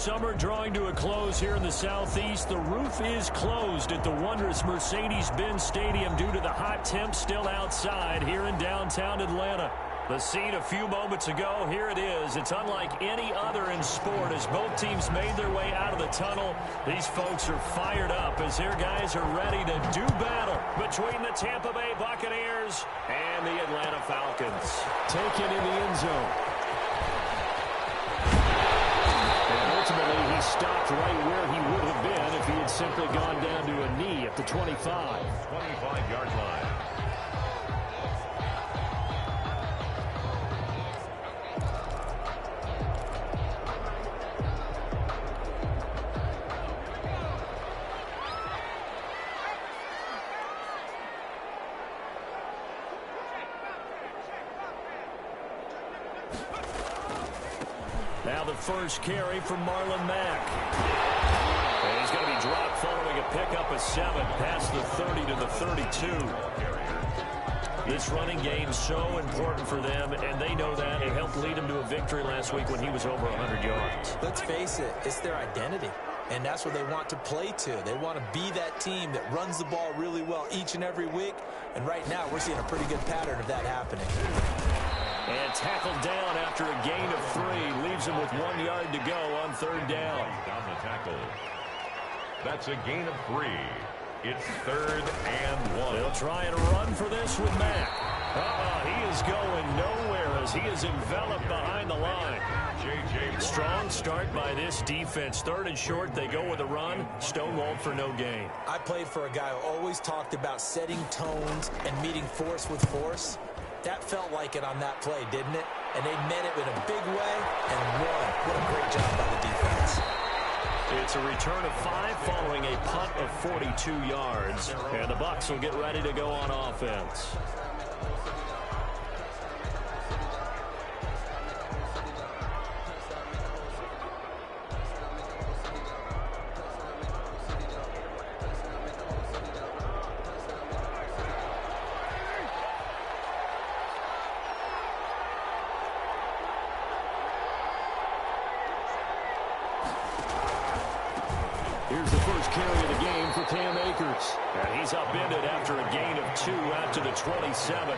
Summer drawing to a close here in the Southeast. The roof is closed at the wondrous Mercedes-Benz Stadium due to the hot temps still outside here in downtown Atlanta. The scene a few moments ago, here it is. It's unlike any other in sport as both teams made their way out of the tunnel. These folks are fired up as their guys are ready to do battle between the Tampa Bay Buccaneers and the Atlanta Falcons. Taken in the end zone. And ultimately, he stopped right where he would have been if he had simply gone down to a knee at the 25. 25-yard line. Now the first carry from Marlon Mack. And he's going to be dropped following a pickup of 7 past the 30 to the 32. This running game is so important for them, and they know that. It helped lead them to a victory last week when he was over 100 yards. Let's face it, it's their identity, and that's what they want to play to. They want to be that team that runs the ball really well each and every week, and right now we're seeing a pretty good pattern of that happening. And tackled down after a gain of 3. Leaves him with 1 yard to go on third down. Down the tackle. That's a gain of 3. It's 3rd and 1. They'll try and run for this with Mack. He is going nowhere as he is enveloped behind the line. Strong start by this defense. 3rd and short, they go with a run. Stonewalled for no gain. I played for a guy who always talked about setting tones and meeting force with force. That felt like it on that play, didn't it? And they met it in a big way and won. What a great job by the defense. It's a return of 5 following a punt of 42 yards. And the Bucs will get ready to go on offense. Here's the first carry of the game for Cam Akers. And he's upended after a gain of 2 out to the 27.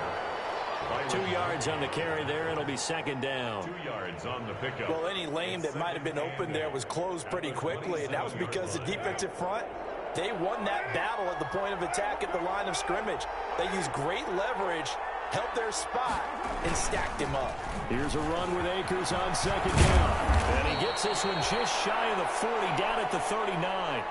2 yards on the carry there, and it'll be 2nd down. 2 yards on the pickup. Well, any lane that might have been open there was closed pretty quickly, and that was because the defensive front, they won that battle at the point of attack at the line of scrimmage. They used great leverage, held their spot, and stacked him up. Here's a run with Akers on 2nd down. And he gets this one just shy of the 40, down at the 39.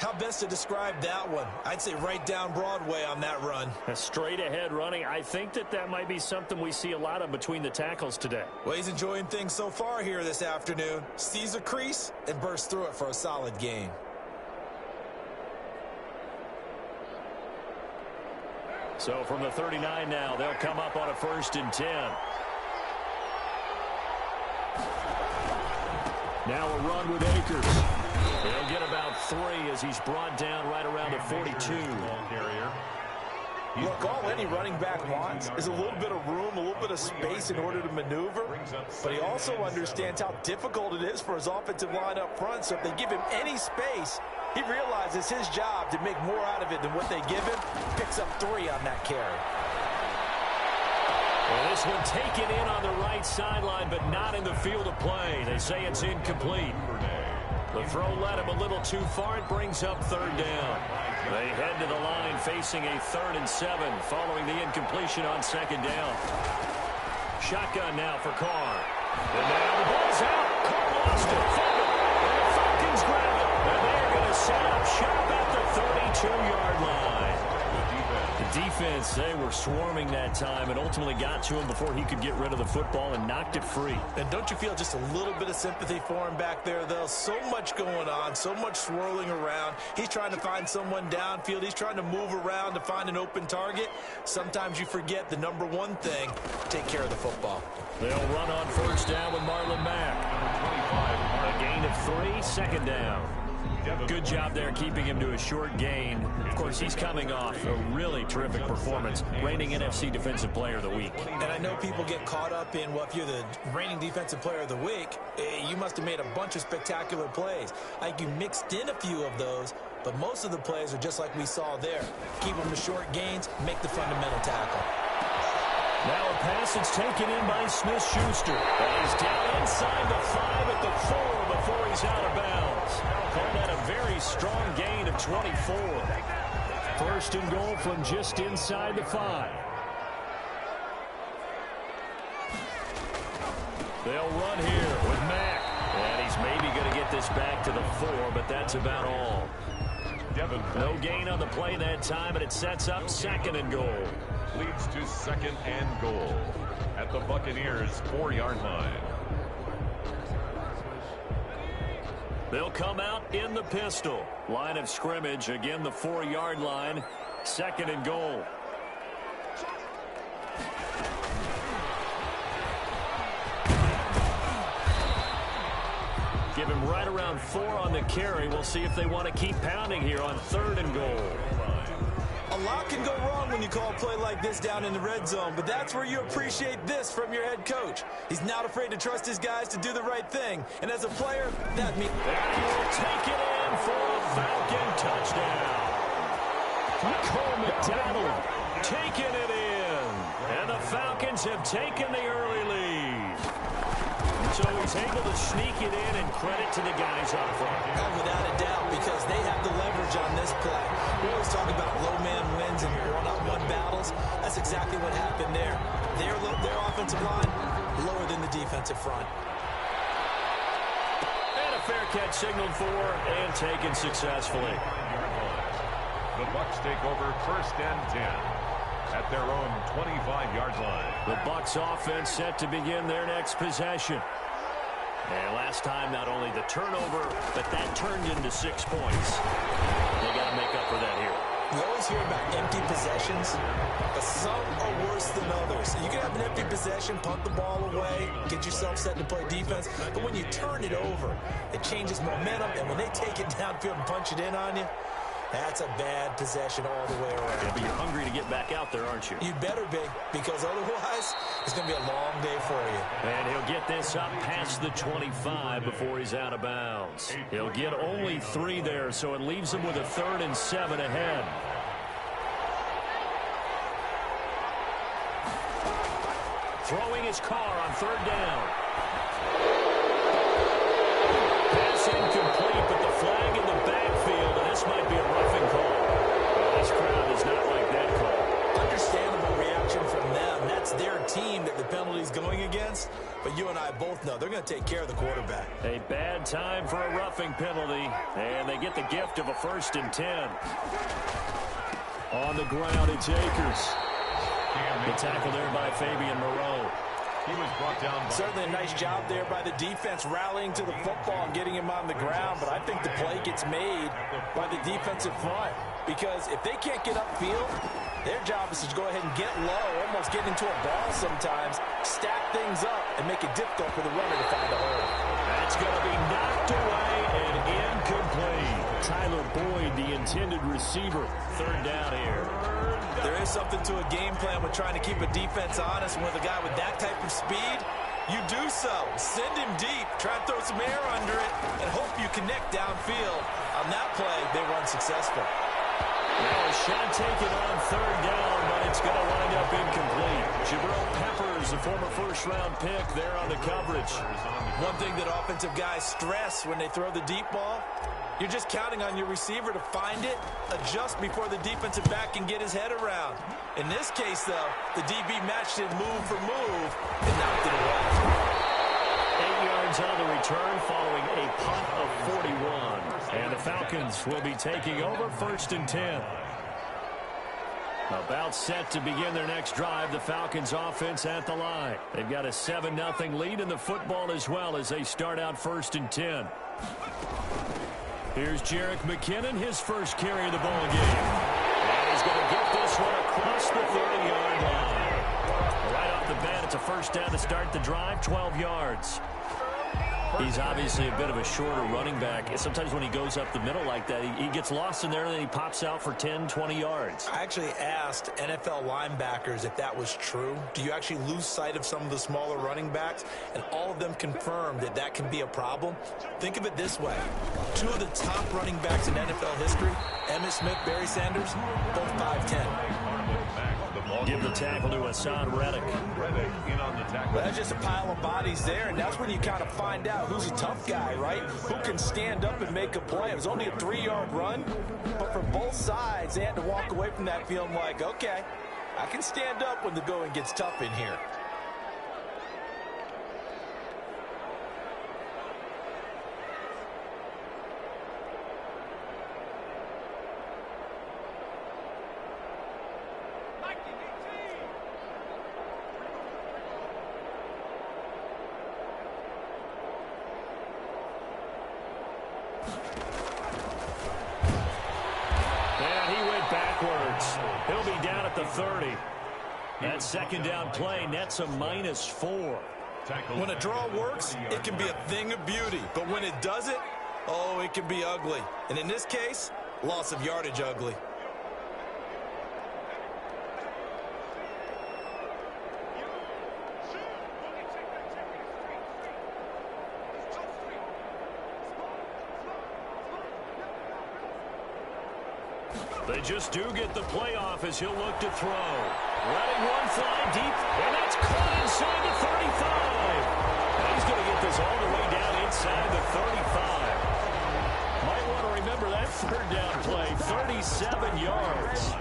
How best to describe that one? I'd say right down Broadway on that run. A straight ahead running. I think that might be something we see a lot of between the tackles today. Well, he's enjoying things so far here this afternoon. Sees a crease and bursts through it for a solid gain. So from the 39 now, they'll come up on a 1st and 10. Now a run with Akers. He'll get about 3 as he's brought down right around the 42. Look, all any running back wants is a little bit of room, a little bit of space in order to maneuver. But he also understands how difficult it is for his offensive line up front. So if they give him any space, he realizes his job to make more out of it than what they give him. Picks up 3 on that carry. Well, this one taken in on the right sideline, but not in the field of play. They say it's incomplete. The throw led him a little too far. It brings up 3rd down. They head to the line facing a 3rd and 7 following the incompletion on 2nd down. Shotgun now for Carr. And now the ball's out. Carr lost it. And the Falcons grab it. And they're going to set up shop at the 32-yard line. The defense, they were swarming that time and ultimately got to him before he could get rid of the football and knocked it free. And don't you feel just a little bit of sympathy for him back there, though? So much going on, so much swirling around. He's trying to find someone downfield. He's trying to move around to find an open target. Sometimes you forget the number one thing, take care of the football. They'll run on 1st down with Marlon Mack. A gain of 3, 2nd down. Good job there keeping him to a short gain. Of course, he's coming off a really terrific performance, reigning NFC Defensive Player of the Week. And I know people get caught up in, well, if you're the reigning Defensive Player of the Week, you must have made a bunch of spectacular plays. I think you mixed in a few of those, but most of the plays are just like we saw there. Keep them to short gains, make the fundamental tackle. Now a pass that's taken in by Smith-Schuster. And he's down inside the 5 at the 4 before he's out of bounds. Called that a very strong gain of 24. First and goal from just inside the 5. They'll run here with Mack. And he's maybe going to get this back to the 4, but that's about all. No gain on the play that time, and it sets up second and goal. Leads to second and goal at the Buccaneers' 4-yard line. They'll come out in the pistol. Line of scrimmage, again the 4-yard line. Second and goal. Give him right around 4 on the carry. We'll see if they want to keep pounding here on third and goal. A lot can go wrong when you call a play like this down in the red zone, but that's where you appreciate this from your head coach. He's not afraid to trust his guys to do the right thing. And as a player, that means... And he'll take it in for a Falcon touchdown. Cole McDonald taking it in. And the Falcons have taken the early lead. So he's able to sneak it in, and credit to the guys up front. Oh, without a doubt, because they have the leverage on this play. We always talk about low man wins and one-on-one battles. That's exactly what happened there. Their offensive line lower than the defensive front. And a fair catch signaled for and taken successfully. The Bucs take over first and 10 at their own 25-yard line. The Bucs offense set to begin their next possession. And last time, not only the turnover, but that turned into 6 points. They got to make up for that here. We always hear about empty possessions, but some are worse than others. You can have an empty possession, punt the ball away, get yourself set to play defense, but when you turn it over, it changes momentum, and when they take it downfield and punch it in on you, that's a bad possession all the way around. Yeah, but you're hungry to get back out there, aren't you? You better be, because otherwise, it's going to be a long day for you. And he'll get this up past the 25 before he's out of bounds. He'll get only 3 there, so it leaves him with a 3rd and 7 ahead. Throwing his car on 3rd down. Pass incomplete, but the flag in the backfield, and this might be a roughing call. This crowd does not like that call. Understandable reaction from them. That's their team that the penalty's going against. But you and I both know they're going to take care of the quarterback. A bad time for a roughing penalty, and they get the gift of a 1st and 10. On the ground, it's Akers. The tackle there by Fabian Moreau. He was brought down. Certainly a nice job there by the defense rallying to the football and getting him on the ground, but I think the play gets made by the defensive front, because if they can't get upfield, their job is to go ahead and get low, almost get into a ball sometimes, stack things up, and make it difficult for the runner to find a hole. That's going to be knocked away and incomplete. Tyler Boyd, the intended receiver. 3rd down here. There is something to a game plan with trying to keep a defense honest. And with a guy with that type of speed, you do so. Send him deep. Try and throw some air under it and hope you connect downfield. On that play, they were unsuccessful. Now a shot taken on 3rd down, but it's going to wind up incomplete. Jabril Peppers, the former 1st-round pick, there on the coverage. One thing that offensive guys stress when they throw the deep ball, you're just counting on your receiver to find it, adjust before the defensive back can get his head around. In this case, though, the DB matched it move for move and knocked it away. 8 yards on the return following a punt of 41. And the Falcons will be taking over 1st and 10. About set to begin their next drive, the Falcons offense at the line. They've got a 7-0 lead in the football as well as they start out 1st and 10. Here's Jerick McKinnon, his first carry of the ball game. And he's going to get this one across the 30-yard line. Right off the bat, it's a 1st down to start the drive, 12 yards. He's obviously a bit of a shorter running back. Sometimes when he goes up the middle like that, he gets lost in there and then he pops out for 10, 20 yards. I actually asked NFL linebackers if that was true. Do you actually lose sight of some of the smaller running backs? And all of them confirmed that that can be a problem. Think of it this way. Two of the top running backs in NFL history, Emmitt Smith, Barry Sanders, both 5'10". Give the tackle to Hassan Reddick. In on the tackle. Well, that's just a pile of bodies there, and that's when you kind of find out who's a tough guy, right? Who can stand up and make a play. It was only a 3-yard run, but for both sides, they had to walk away from that feeling like, okay, I can stand up when the going gets tough in here. He'll be down at the 30. That second down play nets a -4. When a draw works, it can be a thing of beauty. But when it doesn't, oh, it can be ugly. And in this case, loss of yardage ugly. They just do get the playoff as he'll look to throw. Letting one fly deep, and that's caught inside the 35. And he's going to get this all the way down inside the 35. Might want to remember that third down play, 37 yards.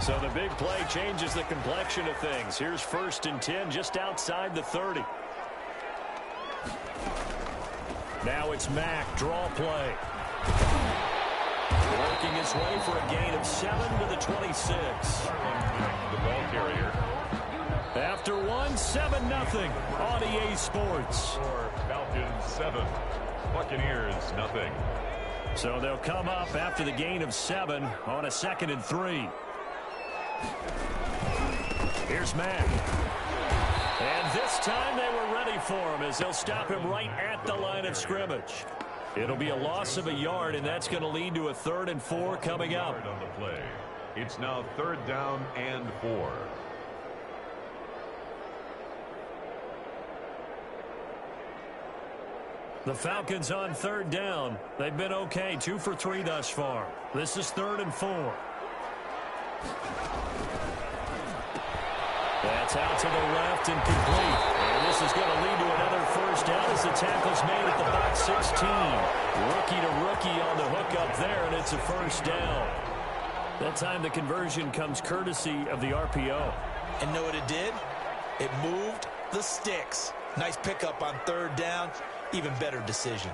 So the big play changes the complexion of things. Here's 1st and 10 just outside the 30. Now it's Mack, draw play. Working his way for a gain of 7 to the 26. The ball carrier. After one, 7-0 on EA Sports. Falcons 7, Buccaneers 0. So they'll come up after the gain of 7 on a 2nd and 3. Here's Mack. And this time they were ready for him as they'll stop him right at the line of scrimmage. It'll be a loss of a yard, and that's going to lead to a 3rd and 4 coming up. On the play. It's now 3rd down and 4. The Falcons on 3rd down. They've been okay, 2 for 3 thus far. This is 3rd and 4. That's out to the left and complete. And this is going to lead to another 1st down as the tackle's made at the box 16. Rookie to rookie on the hook up there, and it's a 1st down. That time the conversion comes courtesy of the RPO. And know what it did? It moved the sticks. Nice pickup on 3rd down. Even better decision.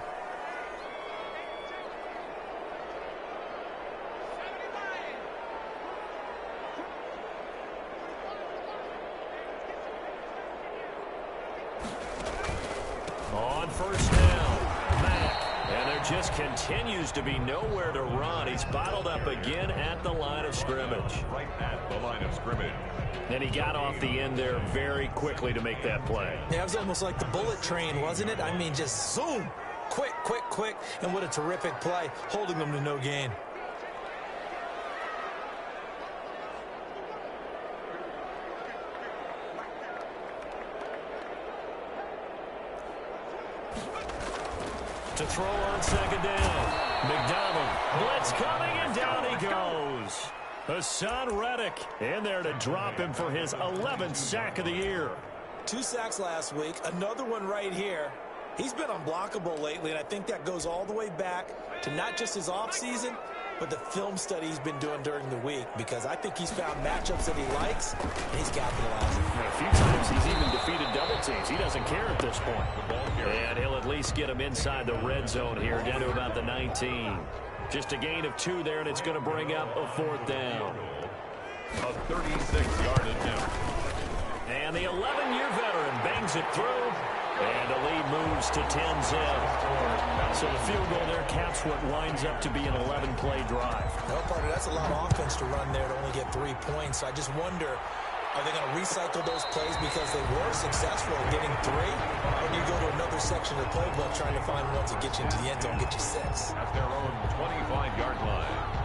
On 1st down, Mack. And there just continues to be nowhere to run. He's bottled up again at the line of scrimmage. Right at the line of scrimmage. And he got off the end there very quickly to make that play. Yeah, it was almost like the bullet train, wasn't it? I mean, just zoom. Quick, quick, quick. And what a terrific play, holding them to no gain. To throw on 2nd down. McDonald. Blitz coming, and down he goes. Hassan Reddick in there to drop him for his 11th sack of the year. 2 sacks last week, another one right here. He's been unblockable lately, and I think that goes all the way back to not just his offseason, but the film study he's been doing during the week, because I think he's found matchups that he likes, and he's capitalizing. A few times he's even defeated double teams. He doesn't care at this point. And he'll at least get him inside the red zone here, down to about the 19. Just a gain of 2 there, and it's going to bring up a 4th down. A 36-yard attempt. And the 11-year veteran bangs it through. And the lead moves to 10-zip. So the field goal there caps what winds up to be an 11-play drive. No, partner, that's a lot of offense to run there to only get 3 points. I just wonder Are they going to recycle those plays because they were successful at getting 3? Or do you go to another section of the playbook trying to find ones that get you into the end zone, get you 6? At their own 25-yard line.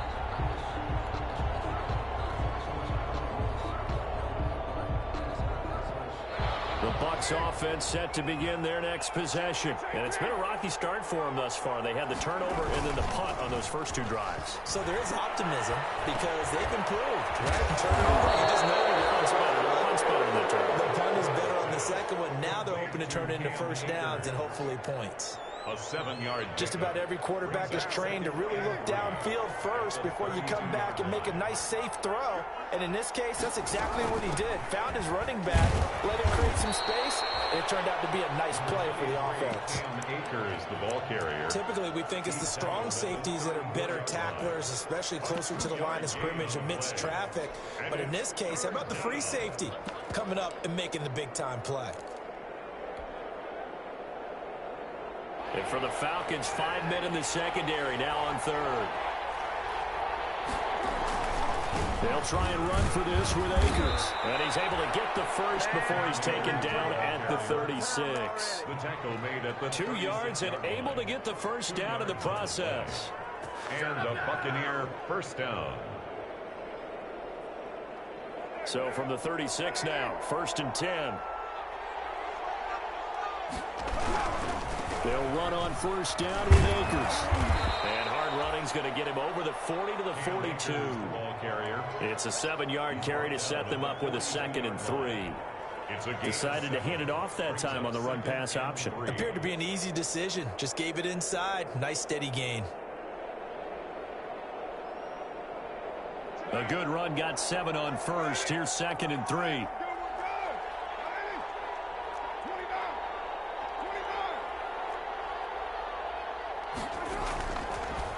The Bucs offense set to begin their next possession. And it's been a rocky start for them thus far. They had the turnover and then the punt on those first 2 drives. So there is optimism because they've improved, right? And turnover, you just know the punt's better. The punt's better than the turnover. The punt is better on the second one. Now they're hoping to turn it into first downs and hopefully points. A 7-yard. Just about every quarterback is trained to really look downfield first before you come back and make a nice, safe throw. And in this case, that's exactly what he did. Found his running back, let him create some space, and it turned out to be a nice play for the offense. Akers, the ball carrier. Typically, we think it's the strong safeties that are better tacklers, especially closer to the line of scrimmage amidst traffic. But in this case, how about the free safety coming up and making the big-time play? And for the Falcons, 5 men in the secondary, now on 3rd. They'll try and run for this with Akers. And he's able to get the first before he's taken down at the 36. The tackle made at the 2 yards and able to get the first down in the process. And a Buccaneer first down. So from the 36 now, 1st and 10. They'll run on first down with Akers. And hard running's going to get him over the 40 to the 42. Ball carrier. It's a 7-yard carry to set them up with a 2nd and 3. Decided to hand it off that time on the run-pass option. Appeared to be an easy decision. Just gave it inside. Nice steady gain. A good run got 7 on first. Here's 2nd and 3.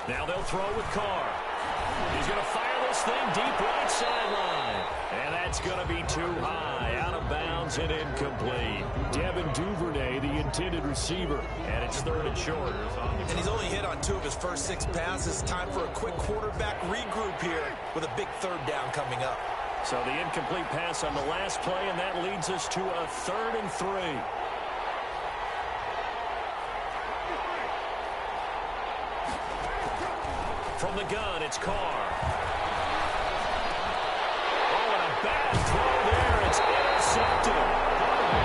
Now they'll throw with Carr. He's going to fire this thing deep right sideline. And that's going to be too high. Out of bounds and incomplete. Devin Duvernay, the intended receiver. And it's 3rd and short. And he's only hit on 2 of his first 6 passes. Time for a quick quarterback regroup here with a big 3rd down coming up. So the incomplete pass on the last play, and that leads us to a 3rd and 3. From the gun, it's Carr. Oh, and a bad throw there. It's intercepted.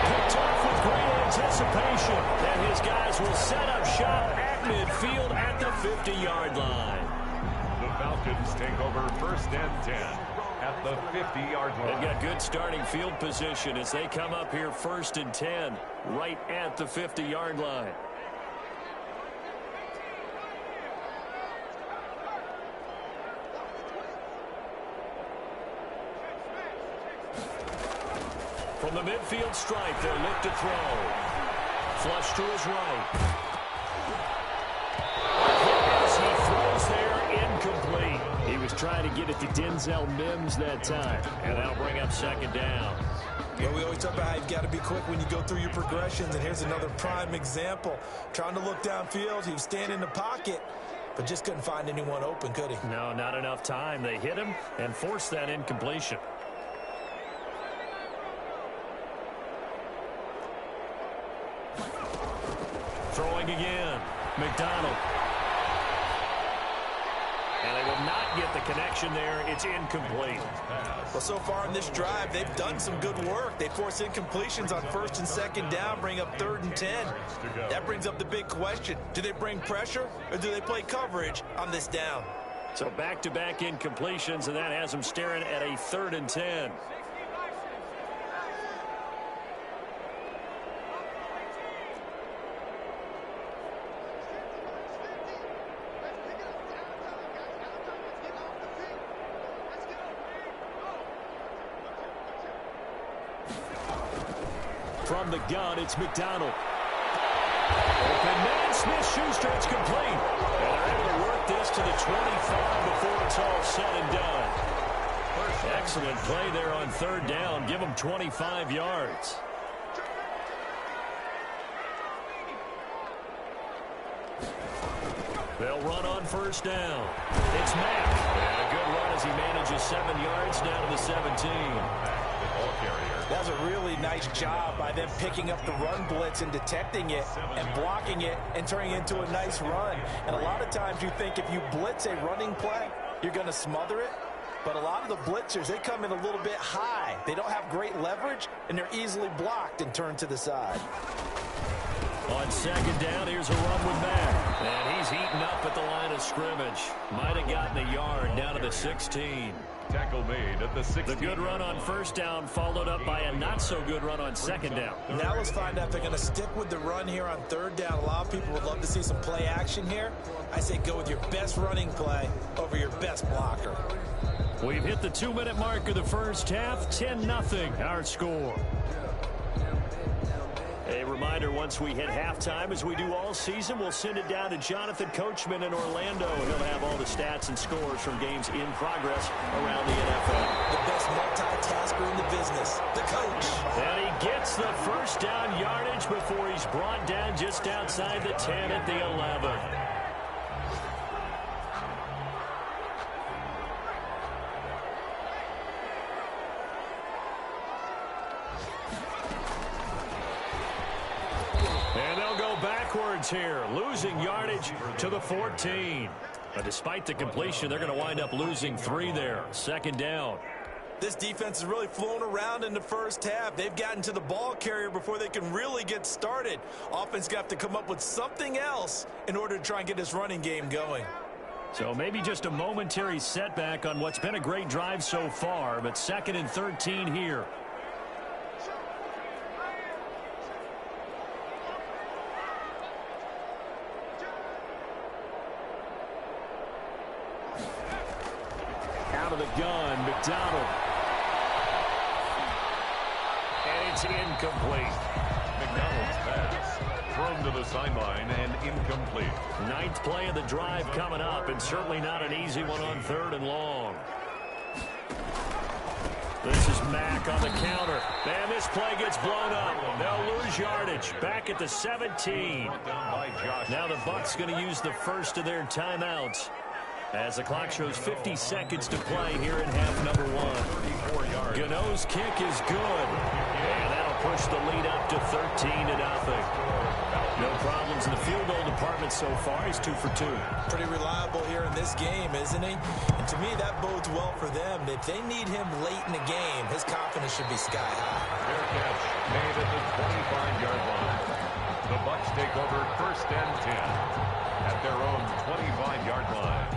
Picked off with great anticipation. And his guys will set up shop at midfield at the 50-yard line. The Falcons take over 1st and 10 at the 50-yard line. They've got good starting field position as they come up here 1st and 10 right at the 50-yard line. From the midfield stripe, they'll look to throw. Flush to his right. As he throws there, incomplete. He was trying to get it to Denzel Mims that time. And that'll bring up 2nd down. Well, we always talk about how you've got to be quick when you go through your progressions, and here's another prime example. Trying to look downfield, he was standing in the pocket, but just couldn't find anyone open, could he? No, not enough time. They hit him and forced that incompletion. Throwing again. McDonald. And they will not get the connection there. It's incomplete. Well, so far in this drive, they've done some good work. They force incompletions on 1st and 2nd down, bring up 3rd and 10. That brings up the big question. Do they bring pressure or do they play coverage on this down? So back-to-back incompletions, and that has them staring at a 3rd and 10. From the gun, it's McDonald. Open man, Smith-Schuster, it's complete. And they're able to work this to the 25 before it's all said and done. Excellent play there on 3rd down. Give them 25 yards. They'll run on 1st down. It's Mack. And a good run as he manages 7 yards down to the 17. the ball carrier. That was a really nice job by them picking up the run blitz and detecting it and blocking it and turning it into a nice run. And a lot of times you think if you blitz a running play, you're going to smother it. But a lot of the blitzers, they come in a little bit high. They don't have great leverage, and they're easily blocked and turned to the side. On second down, here's a run with Mack. And he's heating up at the line of scrimmage. Might have gotten a yard down to the 16. Tackle made at the 16. The good run on first down followed up by a not-so-good run on second down. Now let's find out if they're going to stick with the run here on third down. A lot of people would love to see some play action here. I say go with your best running play over your best blocker. We've hit the 2-minute mark of the first half. 10-0 our score. A reminder, once we hit halftime, as we do all season, we'll send it down to Jonathan Coachman in Orlando. He'll have all the stats and scores from games in progress around the NFL. The best multitasker in the business, the coach. And he gets the first down yardage before he's brought down just outside the 10 at the 11. Here, losing yardage to the 14. But despite the completion, they're going to wind up losing 3 there. Second down. This defense is really flown around in the first half. They've gotten to the ball carrier before they can really get started. Offense got to come up with something else in order to try and get this running game going. So maybe just a momentary setback on what's been a great drive so far, but 2nd and 13 here. Out of the gun, McDonald. And it's incomplete. McDonald's pass thrown to the sideline and incomplete. 9th play of the drive coming up, and certainly not an easy one on 3rd and long. This is Mack on the counter. And this play gets blown up. They'll lose yardage. Back at the 17. Now the Bucs going to use the first of their timeouts, as the clock shows 50 seconds to play here in half number 1. Gano's kick is good. And that'll push the lead up to 13-0. No problems in the field goal department so far. He's 2 for 2. Pretty reliable here in this game, isn't he? And to me, that bodes well for them. If they need him late in the game, his confidence should be sky high. Fair catch made at the 25-yard line. The Bucs take over 1st and 10 at their own 25-yard line.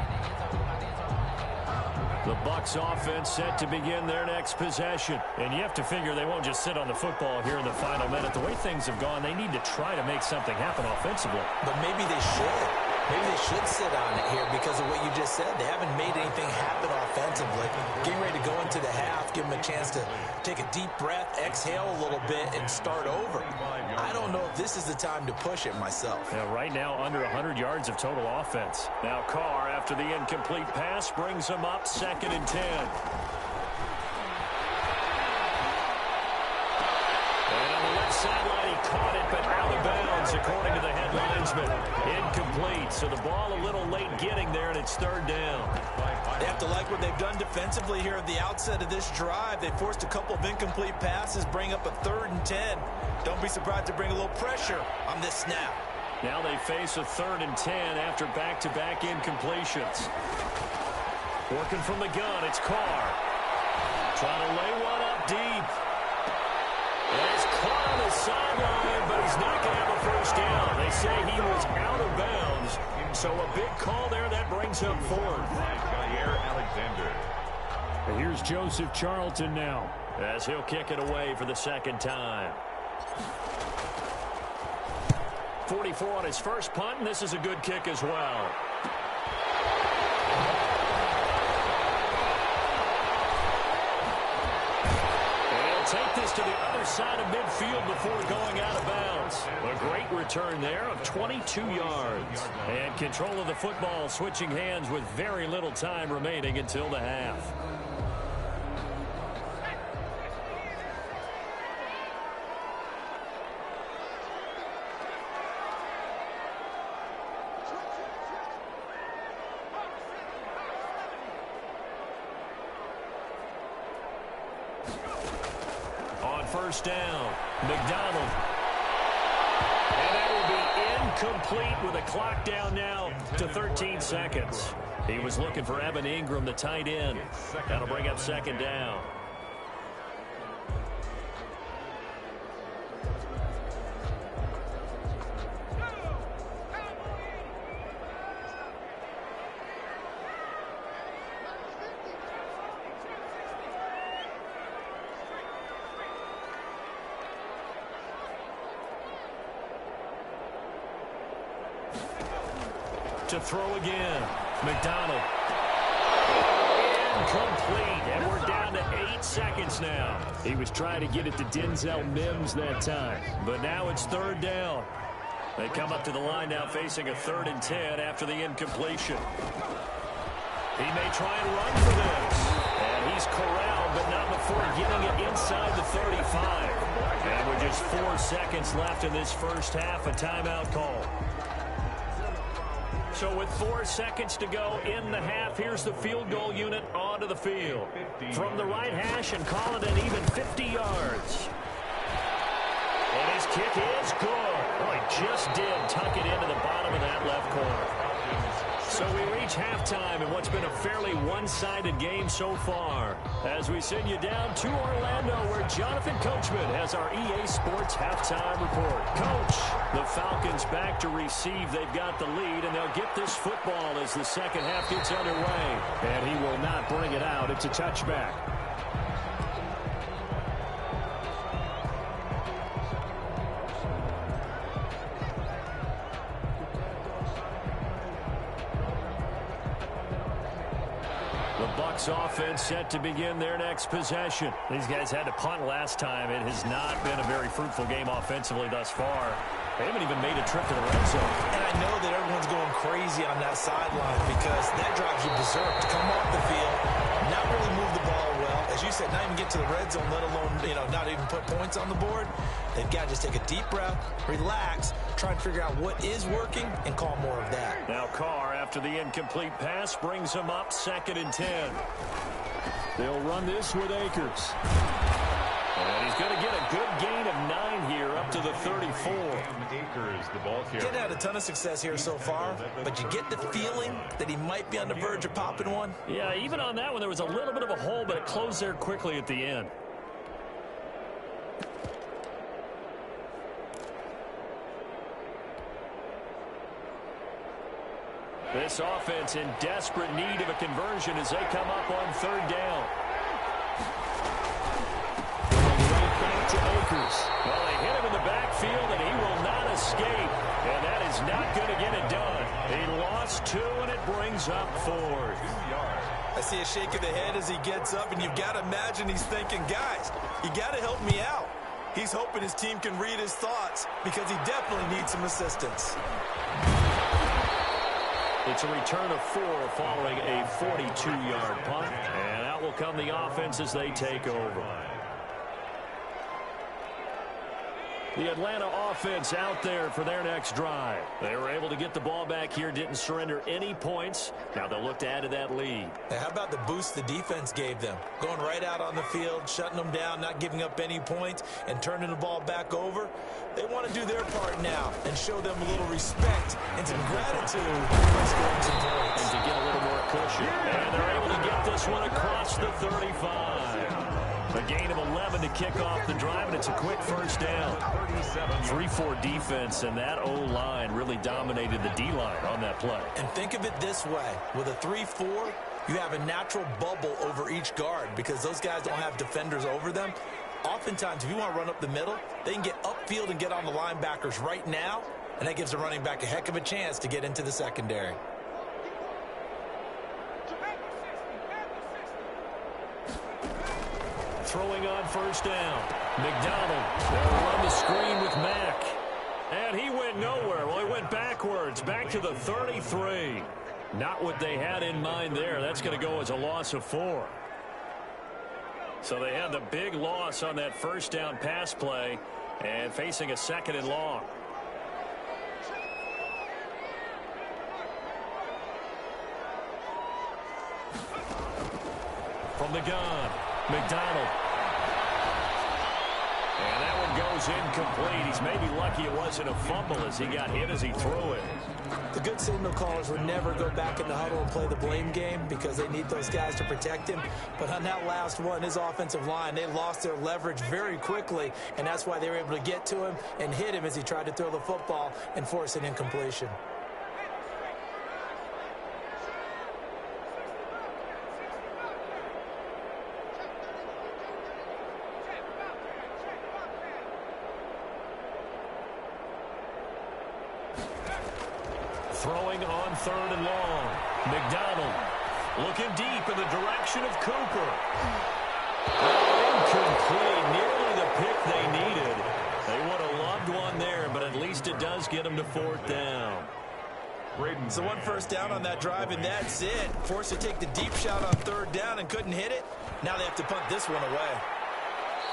The Bucs offense set to begin their next possession. And you have to figure they won't just sit on the football here in the final minute. The way things have gone, they need to try to make something happen offensively. But maybe they should. Maybe they should sit on it here because of what you just said. They haven't made anything happen offensively. Getting ready to go into the half, give them a chance to take a deep breath, exhale a little bit, and start over. I don't know if this is the time to push it myself. Yeah, right now, under 100 yards of total offense. Now Carr, after the incomplete pass, brings them up 2nd and 10. And on the left sideline, he caught it, but out of bounds, according to the head linesman. Incomplete, so the ball a little late getting there, and it's 3rd down. They have to like what they've done defensively here at the outset of this drive. They forced a couple of incomplete passes, bring up a 3rd and 10. Don't be surprised to bring a little pressure on this snap. Now they face a 3rd and 10 after back-to-back incompletions. Working from the gun, it's Carr. Trying to lay one up deep. It's caught on the sideline, but he's not going to have a first down. They say he was out of bounds, so a big call there that brings up 4th. Alexander. And here's Joseph Charlton now, as he'll kick it away for the 2nd time. 44 on his first punt, and this is a good kick as well. Take this to the other side of midfield before going out of bounds. A great return there of 22 yards. And control of the football switching hands with very little time remaining until the half. first down. McDonald. And that will be incomplete with a clock down now to 13 seconds. He was looking for Evan Ingram, the tight end. That'll bring up second down. To throw again. McDonald. Incomplete. And we're down to 8 seconds now. He was trying to get it to Denzel Mims that time. But now it's third down. They come up to the line now facing a 3rd and 10 after the incompletion. He may try and run for this. And he's corralled, but not before getting it inside the 35. And with just 4 seconds left in this first half, a timeout call. So with 4 seconds to go in the half, here's the field goal unit onto the field. From the right hash and call it an even 50 yards. And his kick is good. Boy, just did tuck it into the bottom of that left corner. So we reach halftime in what's been a fairly one-sided game so far. As we send you down to Orlando, where Jonathan Coachman has our EA Sports halftime report. Coach, the Falcons back to receive. They've got the lead, and they'll get this football as the second half gets underway. And he will not bring it out. It's a touchback. Offense set to begin their next possession. These guys had to punt last time. It has not been a very fruitful game offensively thus far. They haven't even made a trip to the red zone. And I know that everyone's going crazy on that sideline because that drives you berserk to come off the field, not really move the ball well. As you said, not even get to the red zone, let alone, not even put points on the board. They've got to just take a deep breath, relax, try and figure out what is working and call more of that. Now Carr, after the incomplete pass, brings them up 2nd and 10. They'll run this with Akers. And he's going to get a good gain of 9 here up to the 34. Akers, the ball carrier. Getting had a ton of success here so far, but you get the feeling that he might be on the verge of popping one. Yeah, even on that one, there was a little bit of a hole, but it closed there quickly at the end. This offense in desperate need of a conversion as they come up on 3rd down. Right back to Akers. Well, they hit him in the backfield, and he will not escape. And that is not going to get it done. He lost 2, and it brings up 4. 2 yards. I see a shake of the head as he gets up, and you've got to imagine he's thinking, guys, you got to help me out. He's hoping his team can read his thoughts because he definitely needs some assistance. It's a return of 4 following a 42-yard punt. And out will come the offense as they take over. The Atlanta offense out there for their next drive. They were able to get the ball back here, didn't surrender any points. Now they'll look to add to that lead. Now, how about the boost the defense gave them? Going right out on the field, shutting them down, not giving up any points, and turning the ball back over. They want to do their part now and show them a little respect and some gratitude by scoring some points. And to get a little more cushion. And they're able to get this one across the 35. A gain of 11 to kick off the drive, and it's a quick first down. 3-4 defense, and that O-line really dominated the D-line on that play. And think of it this way. With a 3-4, you have a natural bubble over each guard because those guys don't have defenders over them. Oftentimes, if you want to run up the middle, they can get upfield and get on the linebackers right now, and that gives the running back a heck of a chance to get into the secondary. Throwing on first down. McDonald. They'll run the screen with Mack. And he went nowhere. Well, he went backwards. Back to the 33. Not what they had in mind there. That's going to go as a loss of 4. So they had the big loss on that first down pass play and facing a 2nd and long. From the gun, McDonald. is incomplete. He's maybe lucky it wasn't a fumble as he got hit as he threw it. The good signal callers would never go back in the huddle and play the blame game because they need those guys to protect him. But on that last one, his offensive line, they lost their leverage very quickly, and that's why they were able to get to him and hit him as he tried to throw the football and force an incompletion. Throwing on 3rd and long. McDonald looking deep in the direction of Cooper. Incomplete. Nearly the pick they needed. They would have loved one there, but at least it does get them to 4th down. So 1 first down on that drive, and that's it. Forced to take the deep shot on 3rd down and couldn't hit it. Now they have to punt this one away.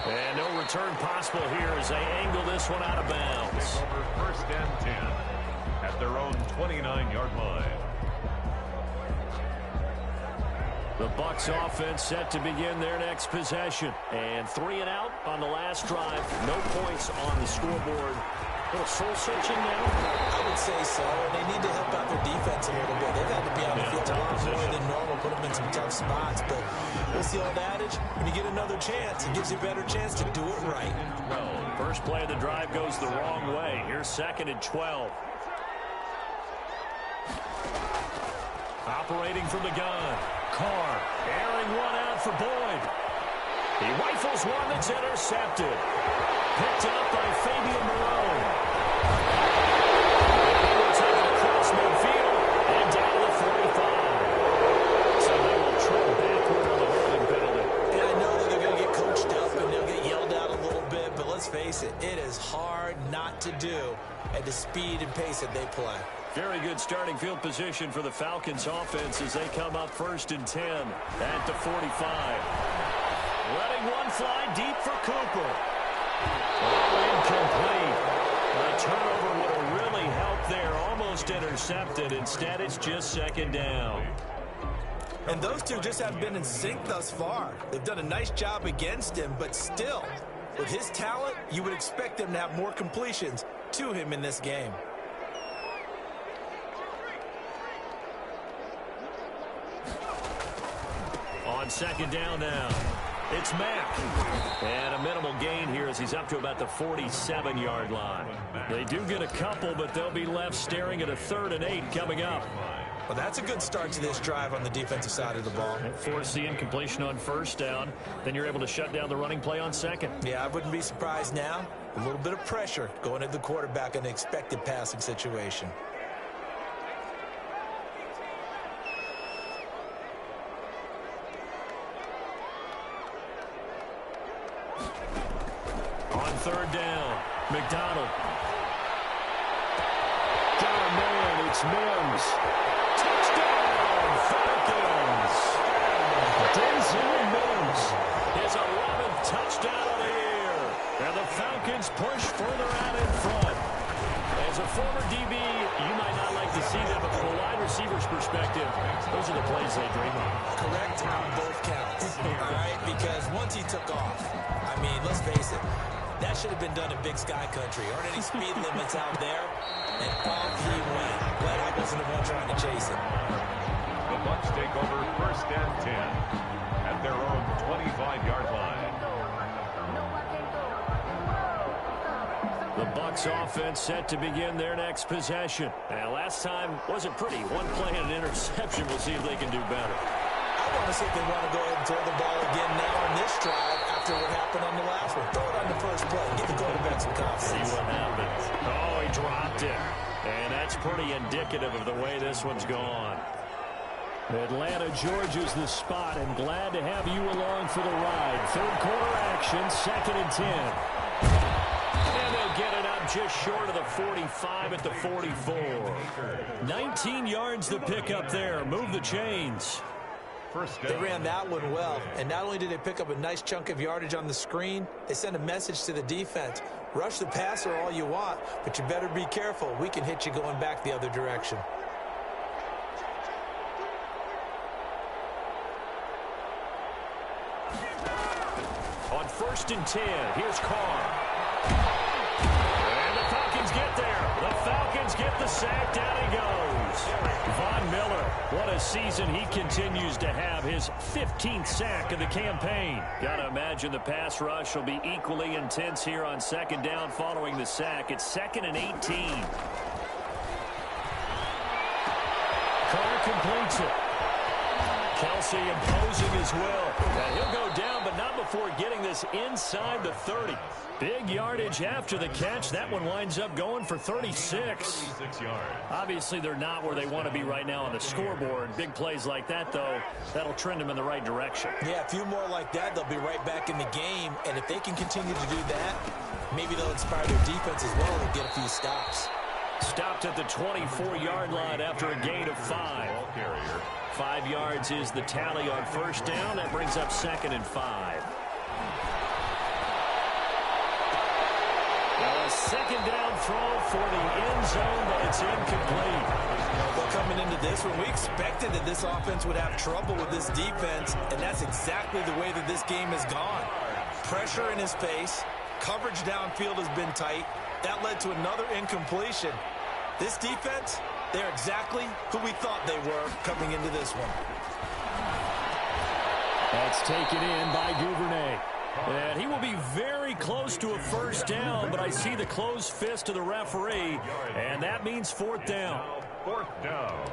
And no return possible here as they angle this one out of bounds. Over 1st and 10. At their own 29-yard line. The Bucs offense set to begin their next possession. And 3 and out on the last drive. No points on the scoreboard. A little soul-searching now? I would say so, and they need to help out their defense a little bit. They've had to be on the field a lot more than normal, put them in some tough spots. But what's the old adage? When you get another chance, it gives you a better chance to do it right. First play of the drive goes the wrong way. Here's 2nd and 12. Operating from the gun. Carr airing one out for Boyd. He rifles one that's intercepted. Picked up by Fabian Moreau. Taking it across midfield and down to the 45. So they will trail backward on the holding penalty. And I know that they're going to get coached up and they'll get yelled out a little bit, but let's face it, it is hard not to do at the speed and pace that they play. Very good starting field position for the Falcons offense as they come up 1st and 10 at the 45. Letting one fly deep for Cooper. Incomplete. A turnover would have really helped there. Almost intercepted. Instead, it's just 2nd down. And those two just haven't been in sync thus far. They've done a nice job against him, but still, with his talent, you would expect them to have more completions to him in this game. On 2nd down now, it's Mack. And a minimal gain here as he's up to about the 47-yard line. They do get a couple, but they'll be left staring at a 3rd and 8 coming up. Well, that's a good start to this drive on the defensive side of the ball. Force the incompletion on 1st down. Then you're able to shut down the running play on 2nd. Yeah, I wouldn't be surprised now. A little bit of pressure going at the quarterback in an expected passing situation. On 3rd down, McDonald. Got a man, it's Mims. Touchdown, Falcons! Denzel Mims, his 11th touchdown of the year. And the Falcons push further out in front. As a former DB, you might not like to see them, but from a wide receiver's perspective, those are the plays they dream of. Correct on both counts, all right? Because once he took off, I mean, let's face it, that should have been done in Big Sky Country. Aren't any speed limits out there? And off he went. Glad I wasn't the one trying to chase him. The Bucs take over 1st and 10 at their own 25-yard line. The Bucs offense set to begin their next possession. And last time wasn't pretty. One play and an interception. We'll see if they can do better. I want to see if they want to go ahead and throw the ball again now on this drive after what happened on the last one. Throw it on the first play and get the quarterback some confidence. See what happens. Oh, he dropped it. And that's pretty indicative of the way this one's gone. Atlanta, Georgia's the spot, and glad to have you along for the ride. 3rd quarter action, 2nd and 10. And they'll get it up just short of the 45 at the 44. 19 yards to pick up there. Move the chains. They ran that one well, and not only did they pick up a nice chunk of yardage on the screen, they sent a message to the defense. Rush the passer all you want, but you better be careful. We can hit you going back the other direction. On 1st and 10, here's Carr. Falcons get there. The Falcons get the sack. Down he goes. Von Miller, what a season he continues to have. His 15th sack of the campaign. Got to imagine the pass rush will be equally intense here on second down following the sack. It's 2nd and 18. Carr completes it. Kelsey imposing his will. And he'll go down, but not before getting this inside the 30. Big yardage after the catch. That one winds up going for 36. Obviously, they're not where they want to be right now on the scoreboard. Big plays like that, though, that'll trend them in the right direction. Yeah, a few more like that, they'll be right back in the game. And if they can continue to do that, maybe they'll inspire their defense as well and get a few stops. Stopped at the 24-yard line after a gain of 5. 5 yards is the tally on first down. That brings up 2nd and 5. Now a second down throw for the end zone, but it's incomplete. Well, coming into this one, we expected that this offense would have trouble with this defense, and that's exactly the way that this game has gone. Pressure in his face. Coverage downfield has been tight. That led to another incompletion. This defense, they're exactly who we thought they were coming into this one. That's taken in by Duvernay. And he will be very close to a first down, but I see the closed fist of the referee, and that means 4th down. 4th down.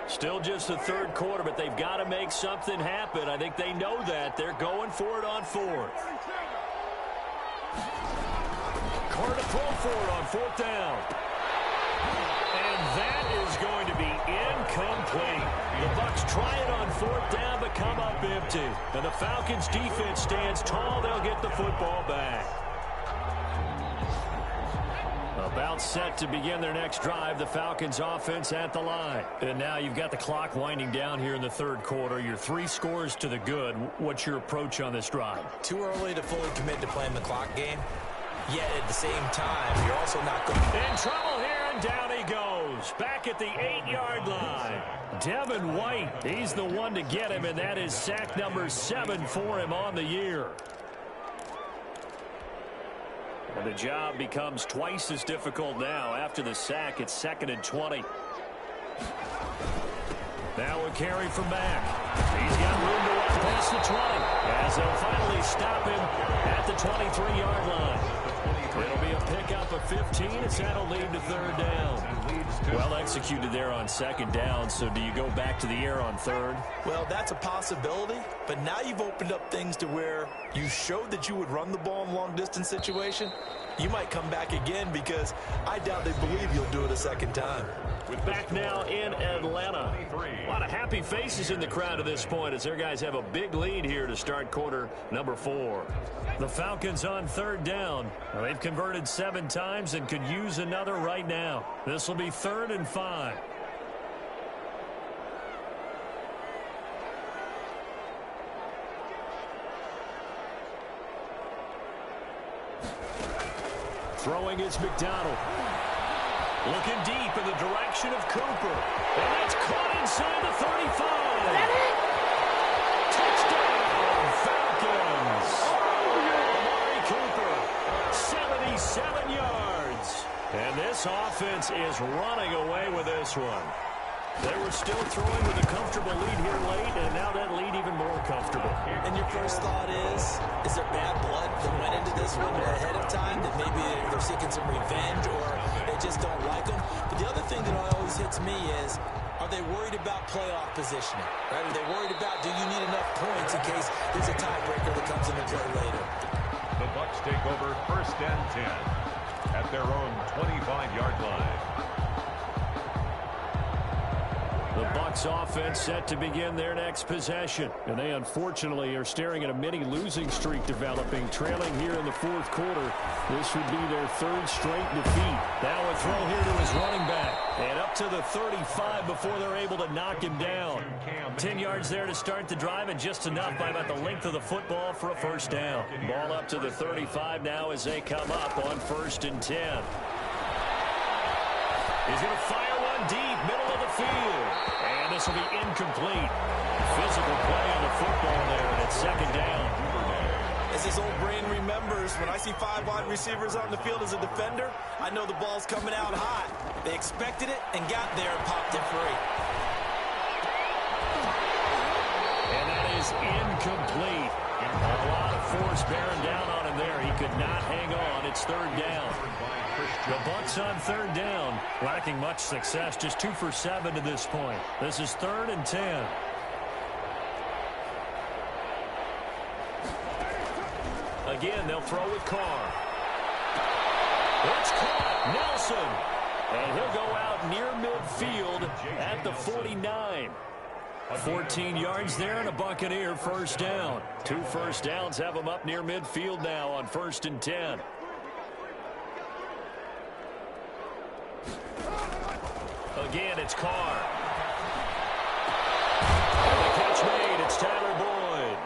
Still just the 3rd quarter, but they've got to make something happen. I think they know that. They're going for it on 4th. Carr to throw for it on 4th down. And that is going to be incomplete. The Bucs try it on 4th down, but come up empty. And the Falcons defense stands tall. They'll get the football back. About set to begin their next drive. The Falcons offense at the line. And now you've got the clock winding down here in the 3rd quarter. Your 3 scores to the good. What's your approach on this drive? Too early to fully commit to playing the clock game. Yet at the same time, you're also not going to be in trouble here, and down he goes. Back at the 8-yard line. Devin White, he's the one to get him, and that is sack number 7 for him on the year. And the job becomes twice as difficult now. After the sack, it's 2nd and 20. Now a carry from Mack. He's got room to run past the 20. As they'll finally stop him at the 23-yard line. It'll be a pickup of 15. It's that'll lead to 3rd down. Well executed there on 2nd down. So do you go back to the air on 3rd? Well, that's a possibility. But now you've opened up things to where you showed that you would run the ball in long-distance situation. You might come back again because I doubt they believe you'll do it a 2nd time. Back now in Atlanta. A lot of happy faces in the crowd at this point as their guys have a big lead here to start quarter number 4. The Falcons on 3rd down. Well, they've converted 7 times and could use another right now. This will be 3rd and 5. Throwing is McDonald. Looking deep in the direction of Cooper. And that's caught inside the 35. Touchdown, Falcons. Amari Cooper, 77 yards. And this offense is running away with this one. They were still throwing with a comfortable lead here late, and now that lead even more comfortable. And your first thought is there bad blood that went into this one ahead of time, that maybe they're seeking some revenge or they just don't like them? But the other thing that always hits me is, are they worried about playoff positioning? Right? Are they worried about, do you need enough points in case there's a tiebreaker that comes into play later? The Bucs take over 1st and 10 at their own 25-yard line. The Bucs offense set to begin their next possession. And they unfortunately are staring at a mini losing streak developing, trailing here in the 4th quarter. This would be their 3rd straight defeat. Now a throw here to his running back. And up to the 35 before they're able to knock him down. 10 yards there to start the drive, and just enough by about the length of the football for a first down. Ball up to the 35 now as they come up on 1st and 10. He's going to fire one deep, middle of the field. And this will be incomplete. Physical play on the football there, and it's second down. As his old brain remembers, when I see 5 wide receivers on the field as a defender, I know the ball's coming out hot. They expected it and got there and popped it free. And that is incomplete. A lot of force bearing down on him there. He could not hang on. It's third down. The Bucs on third down, lacking much success, just 2 for 7 to this point. This is 3rd and 10. Again, they'll throw with Carr. It's caught. Nelson. And he'll go out near midfield at the 49. 14 yards there and a Buccaneer first down. 2 first downs have him up near midfield now on 1st and 10. Again, it's Carr. And the catch made. It's Tyler Boyd.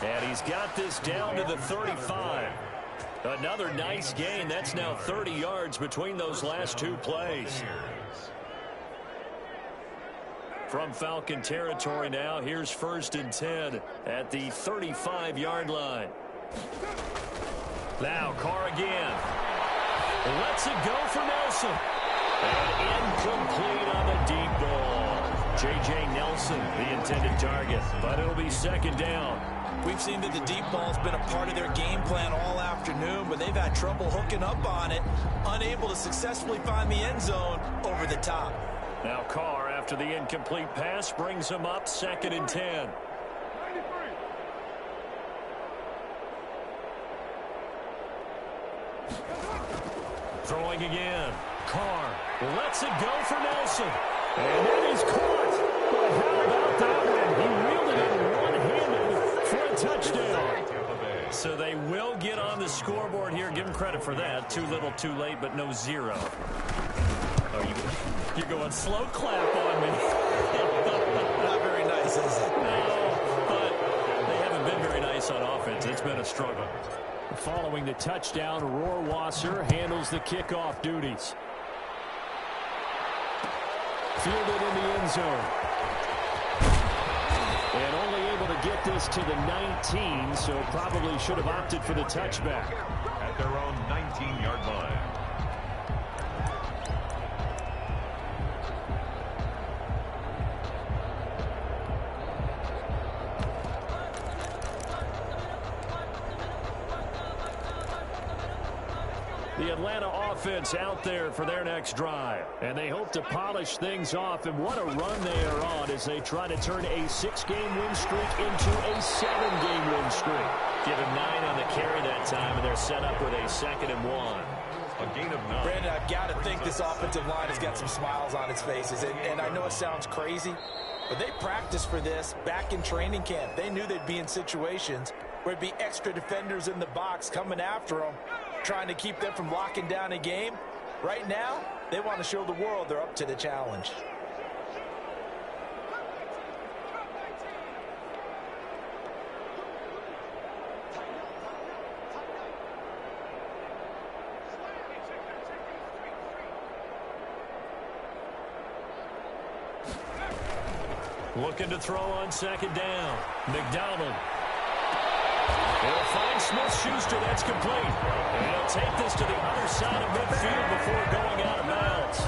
And he's got this down to the 35. Another nice gain. That's now 30 yards between those last 2 plays. From Falcon territory now, here's 1st and 10 at the 35-yard line. Now Carr again. Lets it go for Nelson. And incomplete on the deep ball. J.J. Nelson, the intended target, but it'll be 2nd down. We've seen that the deep ball's been a part of their game plan all afternoon, but they've had trouble hooking up on it, unable to successfully find the end zone over the top. Now Carr, after the incomplete pass, brings him up 2nd and 10. Throwing again. Carr lets it go for Nelson. And it is caught. But how about that one? He reeled it in one-handed for a touchdown. So they will get on the scoreboard here. Give them credit for that. Too little, too late, but no 0. Oh, you're going slow clap on me. Not very nice, is it? No, but they haven't been very nice on offense. It's been a struggle. Following the touchdown, Rohrwasser handles the kickoff duties. Fielded in the end zone. And only able to get this to the 19, so probably should have opted for the touchback. At their own 19-yard line. The Atlanta offense out there for their next drive. And they hope to polish things off. And what a run they are on as they try to turn a 6-game win streak into a 7-game win streak. Give him 9 on the carry that time, and they're set up with a 2nd and 1. A gain of 9. Brandon, I've got to think this offensive line has got some smiles on its faces. And I know it sounds crazy, but they practiced for this back in training camp. They knew they'd be in situations where there'd be extra defenders in the box coming after them, trying to keep them from locking down a game. Right now, they want to show the world they're up to the challenge. Looking to throw on 2nd down. McDonald. He'll find Smith-Schuster. That's complete. And he'll take this to the other side of midfield before going out of bounds.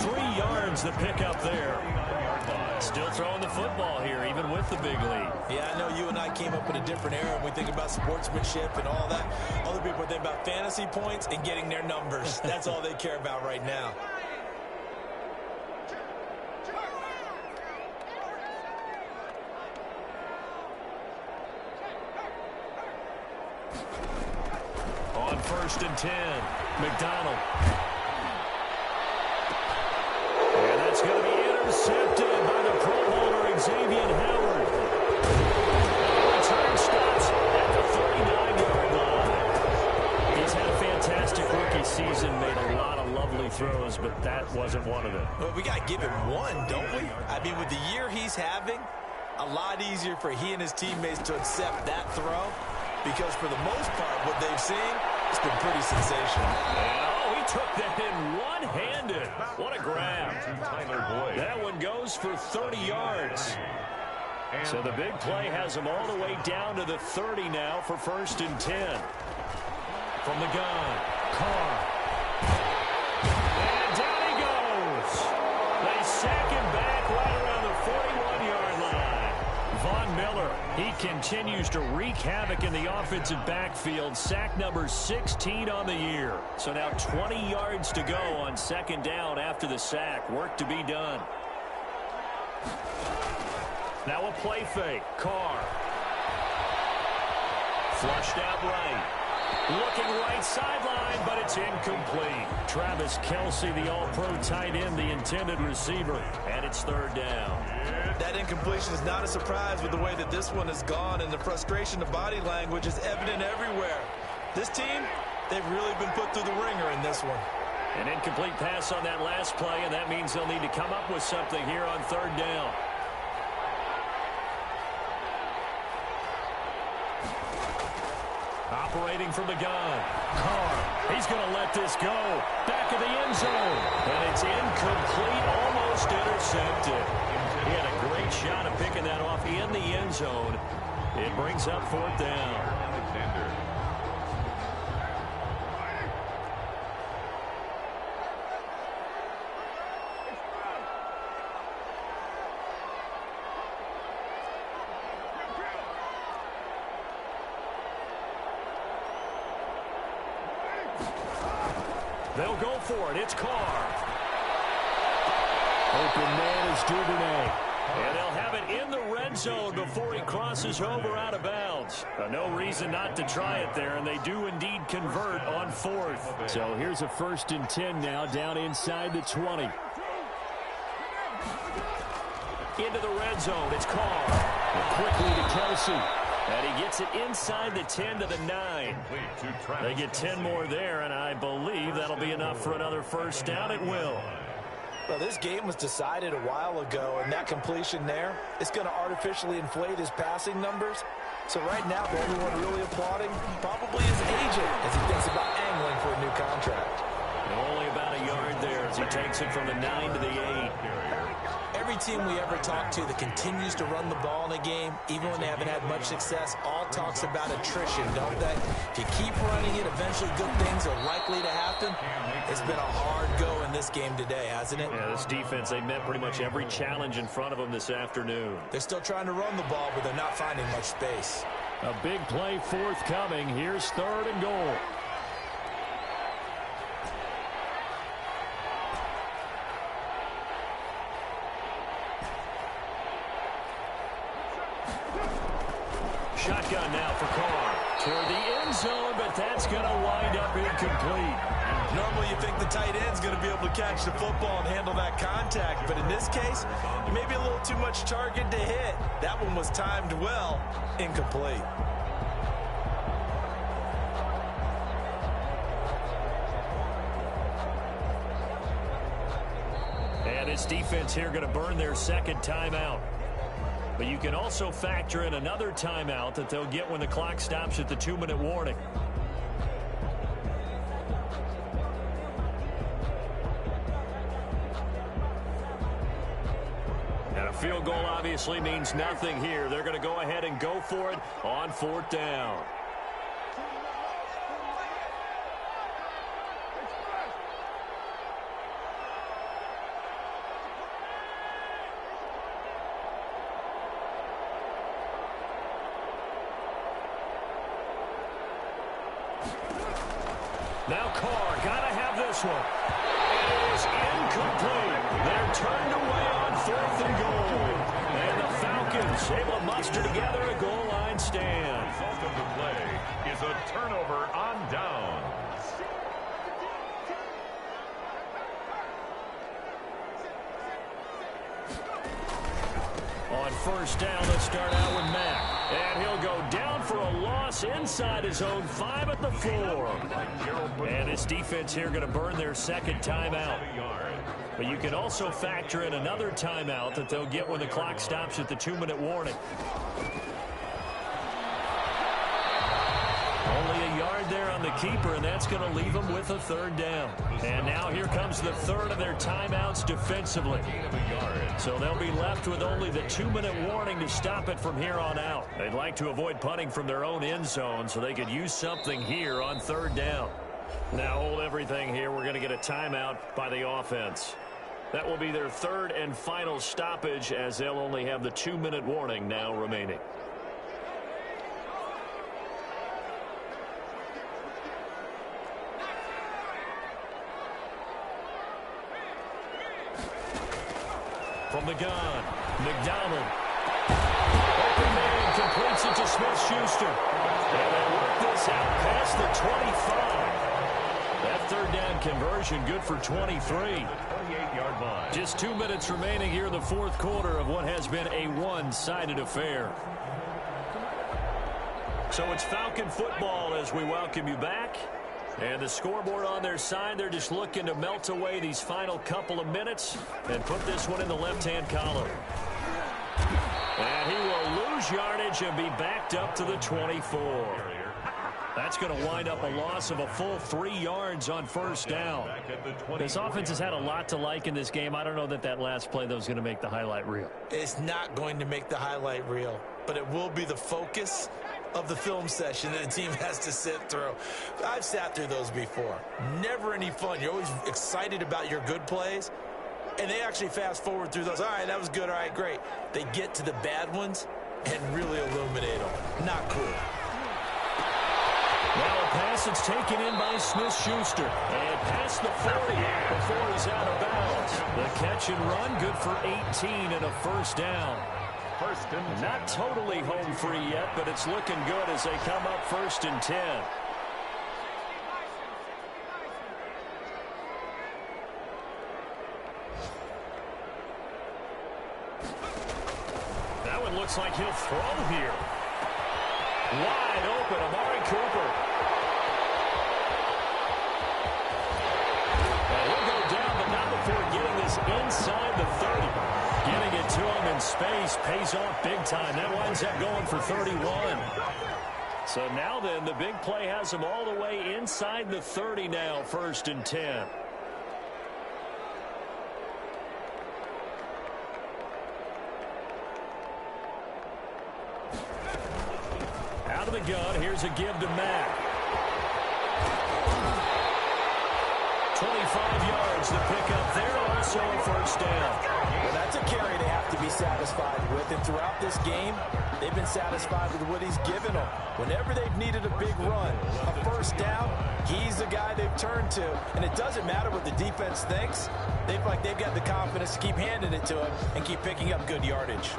23 yards the pickup there. Still throwing the football here, even with the big lead. Yeah, I know you and I came up in a different era when we think about sportsmanship and all that. Other people think about fantasy points and getting their numbers. That's all they care about right now. On 1st and 10, McDonald. And that's going to be intercepted by the Pro Bowler Xavier Howard. The return stops at the 39-yard line. He's had a fantastic rookie season, made a lot of lovely throws, but that wasn't one of them. Well, we got to give him one, don't we? I mean, with the year he's having, a lot easier for he and his teammates to accept that throw. Because for the most part, what they've seen, it's been pretty sensational. And, oh, he He took that in one-handed. What a grab. That one goes for 30 yards. So the big play has him all the way down to the 30 now for 1st and 10. From the gun, Carr. And down he goes. They sack him back right around the 41-yard line. Von Miller, he continues to wreak havoc in the offensive backfield. Sack number 16 on the year. So now 20 yards to go on 2nd down after the sack. Work to be done. Now a play fake. Carr. Flushed out right. Looking right sideline, but it's incomplete. Travis Kelce, the all-pro tight end, the intended receiver, and it's 3rd down. That incompletion is not a surprise with the way that this one has gone, and the frustration of body language is evident everywhere. This team, they've really been put through the ringer in this one. An incomplete pass on that last play, and that means they'll need to come up with something here on 3rd down. Operating from the gun. Carr. He's going to let this go. Back of the end zone. And it's incomplete, almost intercepted. He had a great shot at picking that off in the end zone. It brings up 4th down. They'll go for it. It's Carr. Open man is Duvernay. And they'll have it in the red zone before he crosses over out of bounds. No reason not to try it there, and they do indeed convert on 4th. So here's a 1st and 10 now, down inside the 20. Into the red zone. It's Carr. And quickly to Kelce. And he gets it inside the 10 to the 9. They get 10 more there, and I believe that'll be enough for another 1st down. It will. Well, this game was decided a while ago, and that completion there is going to artificially inflate his passing numbers. So right now, everyone really applauding probably his agent as he thinks about angling for a new contract. And only about a yard there as he takes it from the 9 to the 8. Every team we ever talk to that continues to run the ball in a game, even when they haven't had much success, all talks about attrition, don't they? If you keep running it, eventually good things are likely to happen. It's been a hard go in this game today, hasn't it? Yeah, this defense, they met pretty much every challenge in front of them this afternoon. They're still trying to run the ball, but they're not finding much space. A big play forthcoming. Here's 3rd and goal. Shotgun now for Carr. Toward the end zone, but that's going to wind up incomplete. Normally you think the tight end's going to be able to catch the football and handle that contact, but in this case, maybe a little too much target to hit. That one was timed well. Incomplete. And this defense here going to burn their 2nd timeout. But you can also factor in another timeout that they'll get when the clock stops at the 2-minute warning. And a field goal obviously means nothing here. They're going to go ahead and go for it on 4th down. Now Carr, got to have this one. It is incomplete. They're turned away on 4th and goal. And the Falcons able to muster together a goal line stand. The result of the play is a turnover on downs. On 1st down, let's start out with Mack. And he'll go down for a loss inside his own 5 at the 4. And his defense here going to burn their 2nd timeout. But you can also factor in another timeout that they'll get when the clock stops at the 2-minute warning. Only a hard there on the keeper, and that's going to leave them with a third down. And now here comes the third of their timeouts defensively. So they'll be left with only the 2-minute warning to stop it from here on out. They'd like to avoid punting from their own end zone so they could use something here on third down. Now hold everything here. We're going to get a timeout by the offense. That will be their third and final stoppage, as they'll only have the 2-minute warning now remaining. From the gun, McDonald. Open man completes it to Smith-Schuster. And they work this out past the 25. That third down conversion good for 23. 28-yard line. Just 2 minutes remaining here in the fourth quarter of what has been a one-sided affair. So it's Falcon football as we welcome you back. And the scoreboard on their side, they're just looking to melt away these final couple of minutes and put this one in the left-hand column. And he will lose yardage and be backed up to the 24. That's going to wind up a loss of a full 3 yards on first down. This offense has had a lot to like in this game. I don't know that that last play, though, is going to make the highlight reel. It's not going to make the highlight reel, but it will be the focus of the film session that the team has to sit through. I've sat through those before. Never any fun. You're always excited about your good plays, and they actually fast forward through those. All right, that was good. All right, great. They get to the bad ones and really illuminate them. Not cool. Now a pass that's taken in by Smith-Schuster. And past the 40 before he's out of bounds. The catch and run good for 18 and a first down. Not totally home free yet, but it's looking good as they come up 1st and 10. That one looks like he'll throw here. Wide open, Amari Cooper. And he'll go down, but not before getting this inside the 30. Getting it to him in space pays off big time. That winds up going for 31. So now then, the big play has him all the way inside the 30 now, 1st and 10. Out of the gun, here's a give to Mack. 25 yards to pick up there, also a first down. Well, that's a carry they have to be satisfied with, and throughout this game, they've been satisfied with what he's given them. Whenever they've needed a big run, a first down, he's the guy they've turned to, and it doesn't matter what the defense thinks. They've got the confidence to keep handing it to him and keep picking up good yardage.